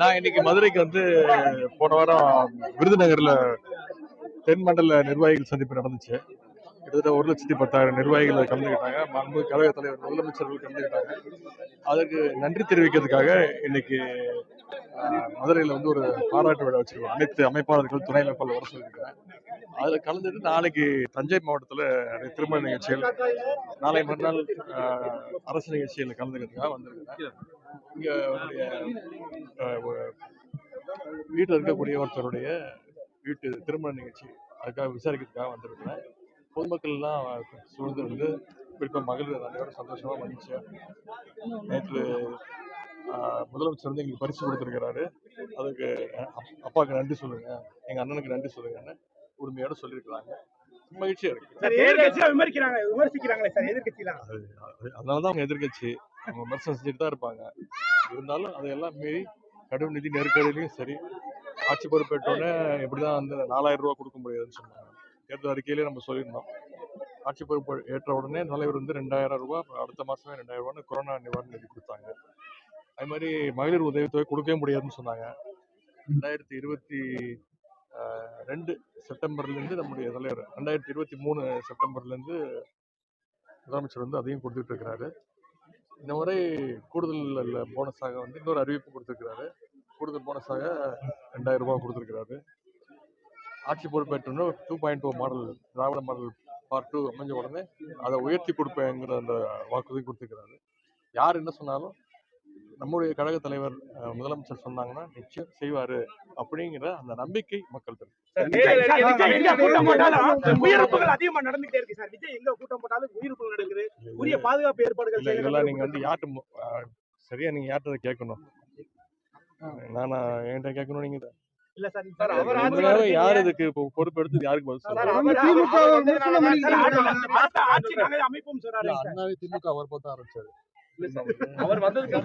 நான் இன்னைக்கு மதுரைக்கு போன வாரம் விருதுநகர்ல தென் மண்டல நிர்வாகிகள் சந்திப்பு நடந்துச்சு. கிட்டத்தட்ட 1,10,10,000 நிர்வாகிகள் கலந்துக்கிட்டாங்க. மாண்புமிகு கழக தலைவர் முதலமைச்சர்கள் கலந்துக்கிட்டாங்க. அதற்கு நன்றி தெரிவிக்கிறதுக்காக இன்னைக்கு மதுரையில ஒரு பாராட்டு விழா வச்சிருக்கோம். அனைத்து அமைப்பாளர்கள், துணை அமைப்பாளர் வர சொல்லியிருக்கிறேன். அதுல கலந்துட்டு நாளைக்கு தஞ்சை மாவட்டத்துல திருமண நிகழ்ச்சிகள், நாளை மறுநாள் அரசு நிகழ்ச்சிகள் கலந்துக்கிறதுக்காக வந்திருக்கிறேன். இங்க வீட்டில் இருக்கக்கூடிய ஒருத்தருடைய வீட்டு திருமண நிகழ்ச்சி, அதுக்காக விசாரிக்கிறதுக்காக வந்திருக்கிறேன். பொதுமக்கள் எல்லாம் சூழ்ந்து குறிப்பாக மகளிர் அனைவரும் சந்தோஷமா மகிழ்ச்சியா நேற்று முதலமைச்சர் எங்களுக்கு பரிசு கொடுத்திருக்கிறாரு. அதுக்கு அப்பாவுக்கு நன்றி சொல்லுங்க, எங்க அண்ணனுக்கு நன்றி சொல்லுங்கன்னு உரிமையோட சொல்லியிருக்கிறாங்க. மகிழ்ச்சியா இருக்கு. அதனாலதான் அவங்க எதிர்கட்சி அவங்க விமர்சனம் செஞ்சுட்டு தான் இருப்பாங்க. இருந்தாலும் அதையெல்லாம் மீறி கடும் நிதி நெருக்கடியிலையும் சரி, ஆட்சி பொறுப்பேற்றோடனே எப்படிதான் 4,000 ரூபாய் கொடுக்க முடியாதுன்னு சொன்னாங்க. தேர்தல் அறிக்கையிலே நம்ம சொல்லியிருந்தோம். ஆட்சி பொறுப்பு ஏற்ற உடனே தலைவர் 2,000 ரூபாய், அடுத்த மாசமே 2,000 ரூபாய் கொரோனா நிவாரண நிதி கொடுத்தாங்க. அது மாதிரி மகளிர் உதவித்தொகை கொடுக்கவே முடியாதுன்னு சொன்னாங்க. 2022 செப்டம்பர்ல இருந்து நம்முடைய தலைவர் 2023 செப்டம்பர்ல இருந்து முதலமைச்சர் அதையும் கொடுத்துட்டு இருக்கிறாரு. இந்த முறை கூடுதல் போனஸாக இன்னொரு அறிவிப்பு கொடுத்திருக்கிறாரு. கூடுதல் போனஸாக 2,000 ரூபாய் கொடுத்திருக்கிறாரு. ஆட்சி பொறுப்பேற்ற 2.0 மாடல், திராவிட மாடல் பார்ட் 2 அமைஞ்ச உடனே அதை உயர்த்தி கொடுப்பேங்கிற அந்த வாக்குறுதி கொடுத்திருக்கிறாரு. யார் என்ன சொன்னாலும் நம்முடைய கழக தலைவர் முதலமைச்சர் சொன்னாங்கன்னா நிச்சயம் செய்வாரு அப்படிங்கிற அந்த நம்பிக்கை மக்கள் தரும். இதெல்லாம் நீங்க யார்கிட்ட சரியா நீங்க யார்கிட்ட கேட்கணும், நானா என்கிட்ட கேட்கணும்? நீங்க யார் இதுக்கு பொறுப்பெடுத்து யாருக்கு பதில் அண்ணாவே திமுக அவர் பார்த்து ஆரம்பிச்சாரு. அவர் வந்ததுக்கு